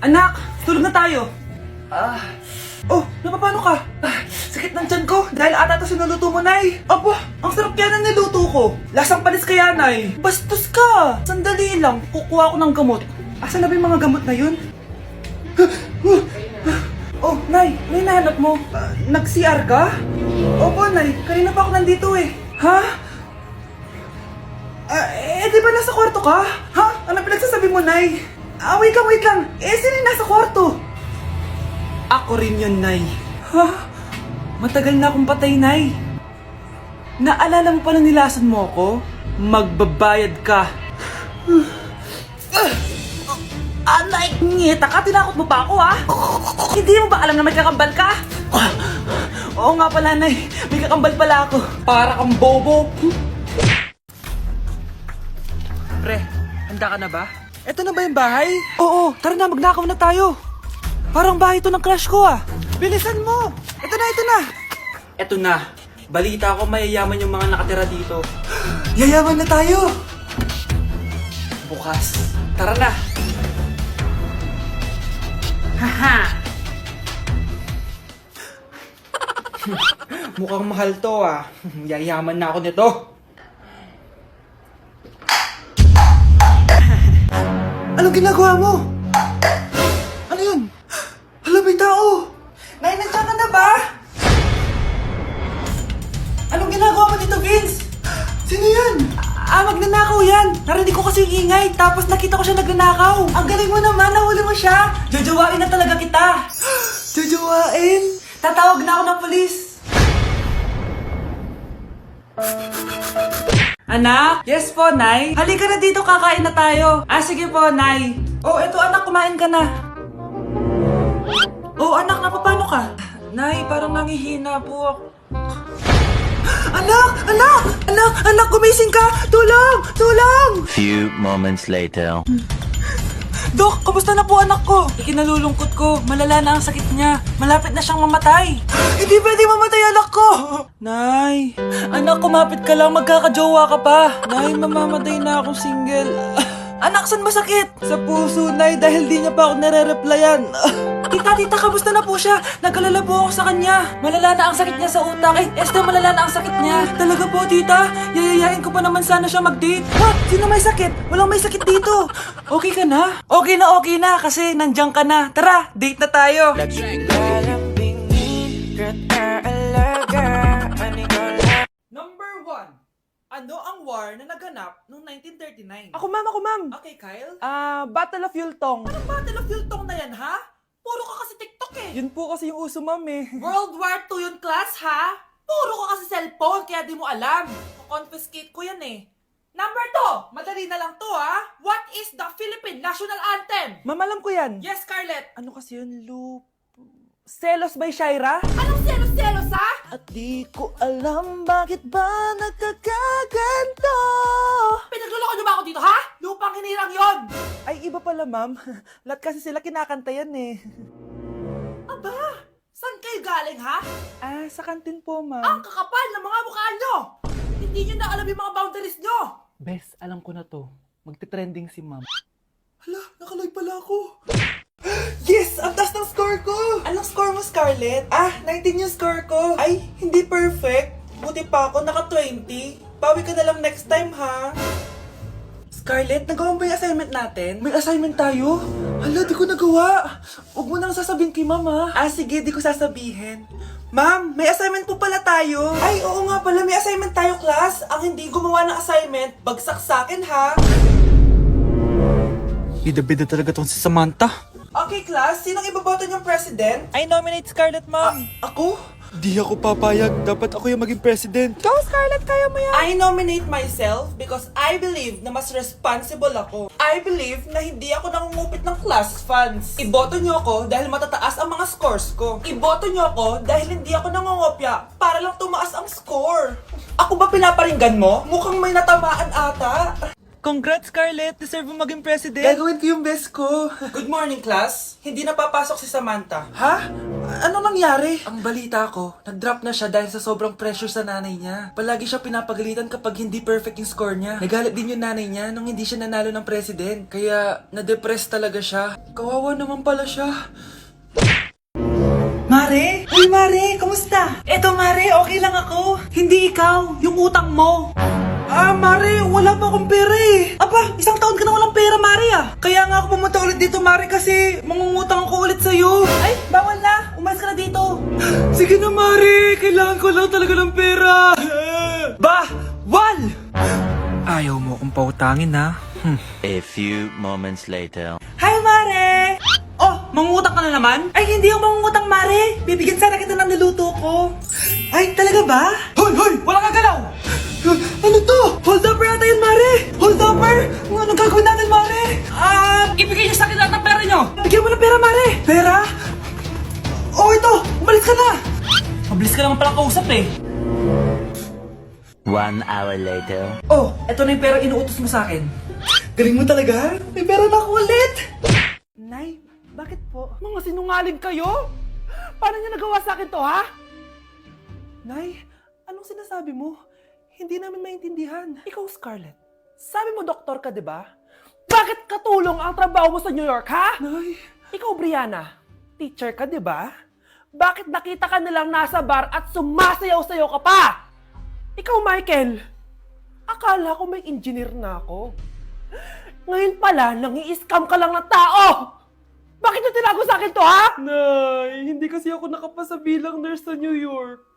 Anak, tulog na tayo. Oh, napapano ka? Sakit ng tiyan ko dahil ata ito sinuluto mo, Nay. Aba, ang sarap kaya ng niluto ko. Lasang panis kaya, Nay. Bastos ka. Sandali lang, kukuha ko ng gamot. Asan na ba yung mga gamot na yun? Oh, Nay, may nahanap mo. Nag-CR ka? Opo, Nay. Kanina pa ako nandito eh. Ha? Di ba nasa kwarto ka? Ha? Ano pinagsasabi mo, Nay? Wait lang. Sino yung nasa kwarto? Ako rin yun, Nay. Ha? Matagal na akong patay, Nay. Naalala mo pa na nilason mo ako? Magbabayad ka. Nay, ngita ka, tinakot mo pa ako, ha? Hindi mo ba alam na may kakambal ka? Oo nga pala, Nay. May kakambal pala ako. Para kang bobo. Pre, handa ka na ba? Eto na ba yung bahay? Oo, tara na, magnakaw na tayo. Parang bahay to ng crush ko, ah. Bilisan mo. Ito na. Eto na. Balita ko mayayaman yung mga nakatira dito. Yayaman na tayo. Bukas. Tara na. Haha. Mukhang mahal to, ah. Yayaman na ako nito. Anong ginagawa mo? Ano yun? Hala, may tao! Nay, nandiyan ka na ba? Anong ginagawa mo dito, Vince? Sino yan? Magnanakaw yan! Narinig ko kasi yung ingay, tapos nakita ko siya nagnanakaw. Ang galing mo naman, nahuli mo siya! Jojowain na talaga kita! Jojowain? Tatawag na ako ng polis! Anak? Yes po, Nay. Halika na dito, kakain na tayo. Sige po, Nay. Oh, eto anak, kumain ka na. Oh, anak, napapano ka? Nay, parang nangihina po ako. Anak, gumising ka! Tulong! Few moments later. Dok, kamusta na po anak ko? Ikinalulungkot ko, malala na ang sakit niya. Malapit na siyang mamatay. Hindi pwede mamatay anak ko! Nay, anak, kumapit ka lang, magkakajowa ka pa. Nay, mamamatay na akong single. Anak, saan masakit? Sa puso, Nay, dahil di niya pa ako nare-replyan. Tita, kamusta na po siya? Nag-alala po ako sa kanya. Malala na ang sakit niya sa utak. Esther, malala na ang sakit niya. Talaga po, tita? Yayayain ko pa naman sana siya mag-date. Ha? Sino may sakit? Walang may sakit dito. Okay ka na? Okay na, kasi nandiyan ka na. Tara, date na tayo. Number 1. Ano ang war na naganap noong 1939? Ako, ma'am. Okay, Kyle? Battle of Yultong. Anong Battle of Yultong na yan, ha? Puro ka kasi TikTok eh. Yun po kasi yung uso, ma'am eh. World War II yun, class, ha? Puro ka kasi cellphone, kaya di mo alam. Confiscate ko yan eh. Number 2. Madali na lang to, ha? What is the Philippine National Anthem? Ma'am, alam ko yan. Yes, Scarlett. Ano kasi yun, Selos by Shaira? Anong selos, ha? At di ko alam bakit ba nagkakaganto. Pinagluloko niyo ba ako dito, ha? Lupang hinirang yon. Ay, iba pala, ma'am. Lahat kasi sila kinakanta yan eh. Aba, saan kayo galing, ha? Sa kantin po, ma'am. Ang kakapal ng mga mukha nyo. Hindi nyo na alam yung mga boundaries nyo. Bes, alam ko na to. Magte-trending si ma'am. Hala, nakalive pala ako. Yes! Ang taas ng score ko! Anong score mo, Scarlett? 19 yung score ko. Ay, hindi perfect. Buti pa ako, naka 20. Bawi ka na lang next time, ha? Scarlett, nagawa mo ba yung assignment natin? May assignment tayo? Hala, di ko nagawa. Huwag mo nang sasabihin kay ma'am, ha? Sige, di ko sasabihin. Ma'am, may assignment po pala tayo. Ay, oo nga pala, may assignment tayo, class. Ang hindi gumawa ng assignment, bagsak sa akin, ha? Bida-bida talaga tong si Samantha. Okay, class. Sinong iboboto niyong president? I nominate Scarlett, ma'am. Ako? Di ako papayag. Dapat ako yung maging president. Go, Scarlett! Kaya mo yan! I nominate myself because I believe na mas responsible ako. I believe na hindi ako nangungupit ng class funds. Iboto niyo ako dahil matataas ang mga scores ko. Iboto niyo ako dahil hindi ako nangungopya para lang tumaas ang score. Ako ba pinaparinggan mo? Mukhang may natamaan ata. Congrats, Scarlett! Deserve mo maging president! Gagawin ko yung best ko! Good morning, class! Hindi na papasok si Samantha. Ha? Ano nangyari? Ang balita ko, nag-drop na siya dahil sa sobrang pressure sa nanay niya. Palagi siya pinapagalitan kapag hindi perfect yung score niya. Nagalit din yung nanay niya nung hindi siya nanalo ng president. Kaya, na-depress talaga siya. Kawawa naman pala siya. Mare? Uy, Mare! Kamusta? Eto, Mare, okay lang ako. Hindi ikaw, yung utang mo. Mare, wala pa akong pera eh. Aba, isang taon ka na walang pera, Mare ah. Kaya nga ako pumunta ulit dito, Mare, kasi mangungutang ako ulit sa'yo. Ay, bawal na. Umalis ka na dito. Sige na, Mare. Kailangan ko lang talaga ng pera. Bawal! Ayaw mo akong pautangin, ha? A few moments later. Hi, Mare! Oh, mangungutang ka na naman? Ay, hindi ako mangungutang, Mare. Bibigyan sana kita ng niluto ko. Ay, talaga ba? Hoy! Wala kang galaw! Ano to? Hold upper yata yun, Mare! Hold upper? Anong gagawin natin, Mare? Ibigay niyo sa akin lahat ng pera niyo! Bigyan mo ng pera, Mare! Pera? Oh, ito! Umalis ka na! Mabilis ka naman palang kausap eh. 1 hour later. Oh, eto na yung pera inuutos mo sa akin. Galing mo talaga? May pera na ako ulit! Nay, bakit po? Mga sinungaling kayo? Paano niya nagawa sa akin to, ha? Nay, anong sinasabi mo? Hindi namin maintindihan. Ikaw, Scarlett, sabi mo doktor ka, di ba? Bakit katulong ang trabaho mo sa New York, ha? Nay. Ikaw, Brianna, teacher ka, di ba? Bakit nakita ka nilang nasa bar at sumasayaw-sayaw ka pa? Ikaw, Michael, akala ko may engineer na ako. Ngayon pala, nangi-scam ka lang ng tao! Bakit niyo tinago sa akin to, ha? Nay, hindi kasi ako nakapasa bilang nurse sa New York.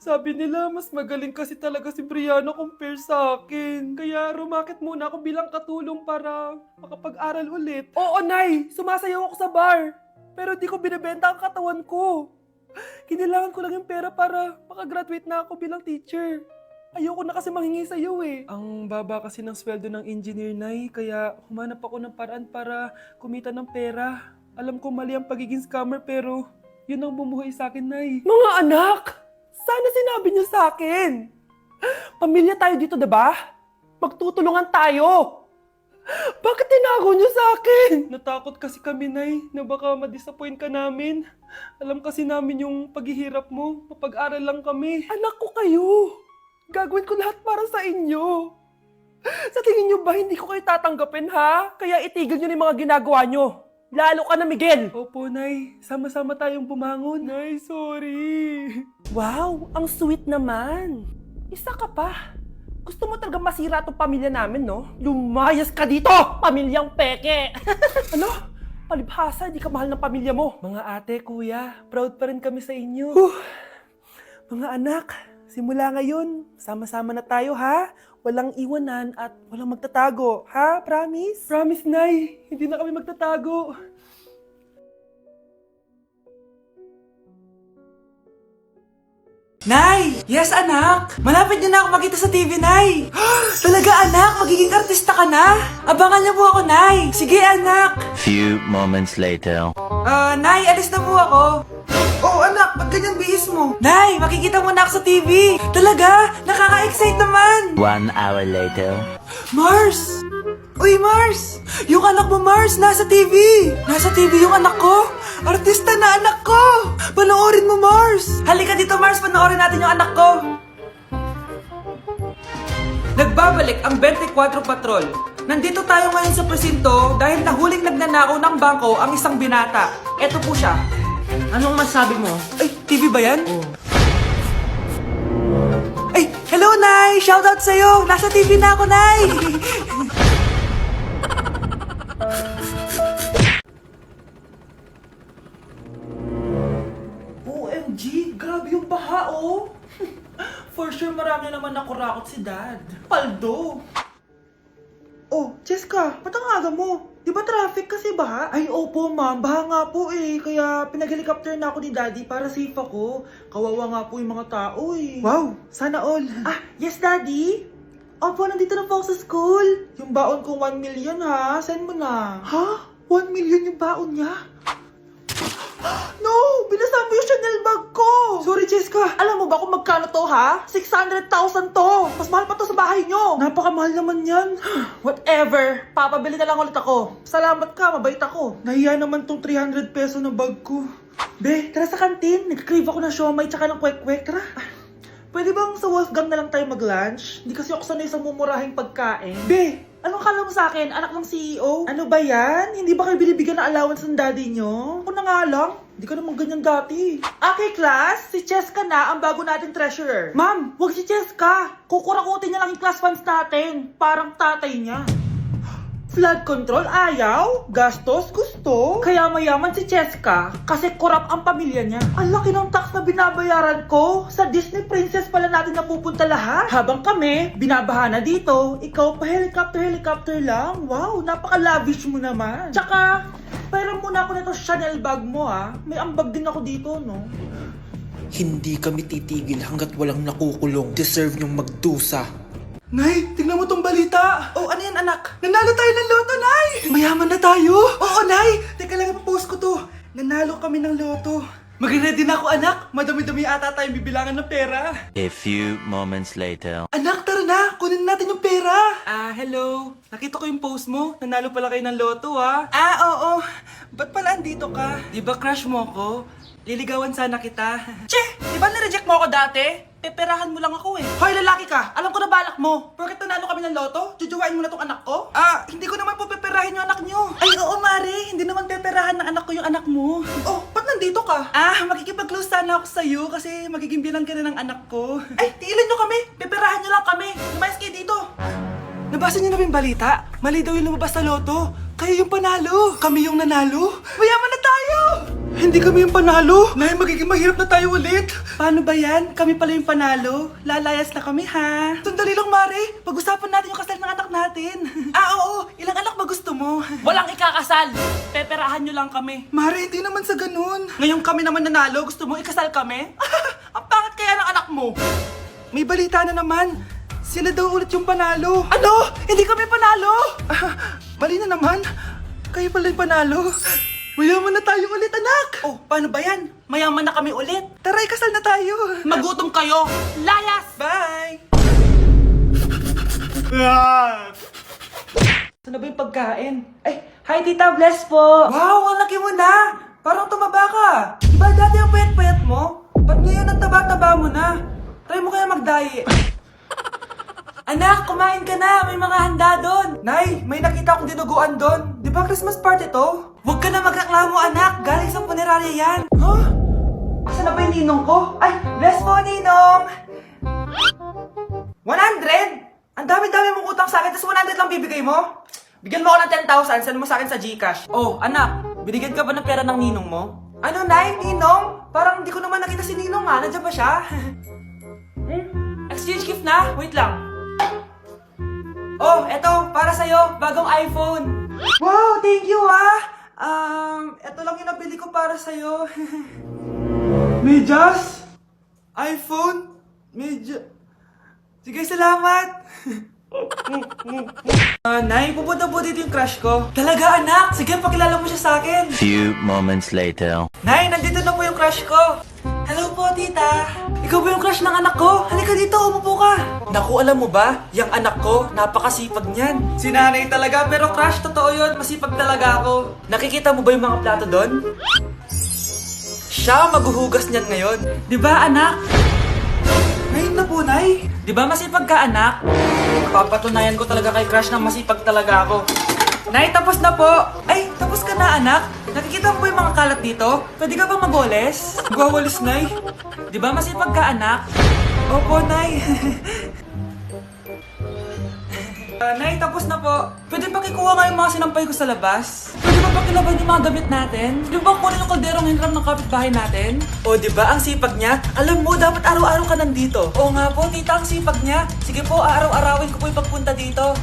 Sabi nila, mas magaling kasi talaga si Brianna compare sa akin. Kaya rumakit muna ako bilang katulong para makapag-aral ulit. Oo, Nay! Sumasayaw ako sa bar. Pero di ko binibenta ang katawan ko. Kinailangan ko lang yung pera para makagraduate na ako bilang teacher. Ayoko na kasi manghingi sa'yo eh. Ang baba kasi ng sweldo ng engineer, Nay. Kaya humanap ako ng paraan para kumita ng pera. Alam ko mali ang pagiging scammer pero yun ang bumuhay sa akin, Nay. Mga anak! Sana sinabi niyo sa akin. Pamilya tayo dito, diba? Magtutulungan tayo. Bakit tinago niyo sa akin? Natakot kasi kami, Nay, na baka ma-disappoint ka namin. Alam kasi namin yung paghihirap mo. Mapag-aral lang kami. Anak ko kayo. Gagawin ko lahat para sa inyo. Sa tingin niyo ba hindi ko kayo tatanggapin, ha? Kaya itigil niyo na yung mga ginagawa niyo. Lalo ka na, Miguel! Opo, Nay. Sama-sama tayong bumangon. Nay, sorry. Wow, ang sweet naman. Isa ka pa. Gusto mo talaga masira itong pamilya namin, no? Lumayas ka dito, pamilyang peke! Ano? Palibhasa, di ka mahal ng pamilya mo. Mga ate, kuya, proud pa rin kami sa inyo. Mga anak, simula ngayon, sama-sama na tayo, ha? Walang iwanan at walang magtatago. Ha? Promise? Promise, Nay. Hindi na kami magtatago. Nay! Yes, anak! Malapit niyo na ako makita sa TV, Nay! Talaga, anak? Magiging artista ka na? Abangan niyo po ako, Nay! Sige, anak! Few moments later. Nay, alis na po ako. Oh, anak, ba't ganyan bihis mo? Nay, makikita mo na ako sa TV! Talaga? Nakaka-excite naman! 1 hour later. Mars! Uy, Mars! Yung anak mo, Mars, nasa TV! Nasa TV yung anak ko! Artista na anak ko! Panoorin mo, Mars! Halika dito, Mars, panoorin natin yung anak ko! Nagbabalik ang 24 Patrol. Nandito tayo ngayon sa presinto dahil nahuling nagnanakaw ng bangko ang isang binata. Eto po siya. Anong masabi mo? Ay, TV ba yan? Oo. Ay, hello, Nay! Shoutout sa'yo! Nasa TV na ako, Nay! OMG! Grabe yung baha, oh! For sure, marami naman nakurakot si Dad. Paldo! Oh, Jessica, ba't ang aga mo? Di ba traffic kasi baha? Ay, opo, ma'am. Baha nga po eh. Kaya pinag-helicopter na ako ni Daddy para safe ako. Kawawa nga po yung mga tao eh. Wow, sana all. Yes, Daddy? Opo, nandito na po ako sa school. Yung baon ko 1 million ha. Send mo na. Ha? 1 million yung baon niya? No! Binasama mo yung Chanel bag ko. Sorry, Cheska. Alam mo ba kung magkano to, ha? 600,000 to. Mas mahal pa to sa bahay nyo. Napakamahal naman yan. Whatever. Papabili na lang ulit ako. Salamat ka, mabait ako. Nahiya naman tong 300 peso na bag ko. Be, tara sa kantin. Nag-crave ako ng siomay tsaka ng kwek-kwek. Tara. Pwede bang sa Wolfgang na lang tayo mag-lunch? Hindi kasi ako sanay sa mumurahing pagkain. Be, anong kala mo sa akin? Anak ng CEO? Ano ba yan? Hindi ba kayo binibigyan ng allowance ng daddy nyo? Ako na nga lang. Hindi ka naman ganyan dati. Okay, class. Si Cheska na ang bago nating treasurer. Ma'am, wag si Cheska. Kukurakutin niya lang yung class funds natin. Parang tatay niya. Flood control, ayaw. Gastos, gusto. Kaya mayaman si Cheska kasi korap ang pamilya niya. Ang laki ng tax na binabayaran ko. Sa Disney Princess pala natin napupunta lahat. Habang kami, binabaha na dito. Ikaw pa helicopter lang. Wow, napaka-lavish mo naman. Tsaka, pairam muna ako nito Chanel bag mo ah. May ambag din ako dito, no? Hindi kami titigil hanggat walang nakukulong. Deserve niyong magdusa. Nay, tingnan mo tong balita. Oh, ano yan, anak? Nanalo tayo ng loto, Nay! Mayaman na tayo? Oo, Nay! Teka lang, ipapost ko to. Nanalo kami ng loto. Mag-ready na ako, anak. Madami-dami ata tayong bibilangan ng pera. A few moments later. Anak, tara na! Kunin natin yung pera! Hello. Nakita ko yung post mo. Nanalo pala kayo ng loto, ah. Oo. Ba't pala andito ka? Di ba crush mo ko? Liligawan sana kita. Che! Di ba nireject mo ako dati? Peperahan mo lang ako eh. Hoy, lalaki ka! Alam ko na balak mo. Porket nanalo kami ng loto, jujuwain mo na tong anak ko? Hindi ko naman po peperahin yung anak nyo. Ay, oo, Mari. Hindi naman peperahan ng anak ko yung anak mo. Oh, ba't nandito ka? Makikipag-close sana ako sa'yo kasi magiging bilang ka na ng anak ko. Ay, tiilan nyo kami. Peperahan nyo lang kami. Lumayas kayo dito. Nabasa niyo na ba yung balita? Mali daw yung lumabas sa loto. Kayo yung panalo. Kami yung nanalo. Mayaman na tayo! Hindi kami yung panalo. Nay, magiging mahirap na tayo ulit. Paano ba yan? Kami pala yung panalo. Lalayas na kami, ha? Sandali lang, Mari. Pag-usapan natin yung kasal ng anak natin. Oo. Ilang anak ba gusto mo? Walang ikakasal. Peperahan nyo lang kami. Mari, hindi naman sa ganun. Ngayong kami naman nanalo, gusto mo ikasal kami? Ang pangat kaya ng anak mo. May balita na naman. Sila daw ulit yung panalo. Ano? Hindi kami panalo! Mali na naman. Kayo pala yung panalo. Mayaman na tayo ulit, anak! Oh, paano ba yan? Mayaman na kami ulit. Tara, ikasal na tayo. Magutom kayo. Layas! Bye! Saan na ba yung pagkain? Ay, hi Tita, bless po! Wow, ang laki mo na! Parang tumaba ka. Diba dati ang payat-payat mo? Ba't ngayon ang taba-taba mo na? Try mo kaya mag-diet. Anak, kumain ka na! May mga handa doon! Nay, may nakita akong dinuguan doon. Di ba Christmas party to? Huwag ka na magreklamo, anak! Galing sa punerarya yan! Huh? Asa na ba yung ninong ko? Ay, bless po, ninong! 100? Ang dami-dami mong utang sa akin, tapos 100 lang bibigay mo? Bigyan mo ako ng 10,000, send mo sa akin sa GCash. Oh, anak, binigyan ka ba ng pera ng ninong mo? Ano, Nay? Ninong? Parang hindi ko naman nakita si ninong nga. Nandiyan ba siya? Exchange gift na? Wait lang. Oh, eto, para sa'yo, bagong iPhone. Wow, thank you eto lang yung nabili ko para sa'yo. Medyas? iPhone? Sige, salamat. Nay, pupunta po dito yung crush ko. Talaga, anak? Sige, pakilala mo siya sa akin. Few moments later. Nay, nandito na po yung crush ko. Hello po, tita. Ikaw ba yung crush ng anak ko? Halika dito, umupo ka. Naku, alam mo ba? Yung anak ko, napakasipag niyan. Si nanay talaga, pero crush, totoo yun. Masipag talaga ako. Nakikita mo ba yung mga plato doon? Siya maghuhugas niyan ngayon. Di ba, anak? Ngayon na po, Nay. Di ba masipag ka, anak? Papatunayan ko talaga kay crush na masipag talaga ako. Nay, tapos na po. Ay, tapos ka na, anak. Nakikita mo ba yung mga kalat dito? Pwede ka bang magwalis? Magwawalis, Nay. Di ba masipag ka, anak? Opo, Nay. Nay, tapos na po. Pwede ba kikuha nga yung mga sinampay ko sa labas? Pwede ba pakilaban yung mga damit natin? Di ba kunin yung kalderong hinram ng kapitbahay natin? O, di ba ang sipag niya? Alam mo, dapat araw-araw ka nandito. Oo nga po, tita, ang sipag niya. Sige po, araw-arawin ko po yung pagpunta dito.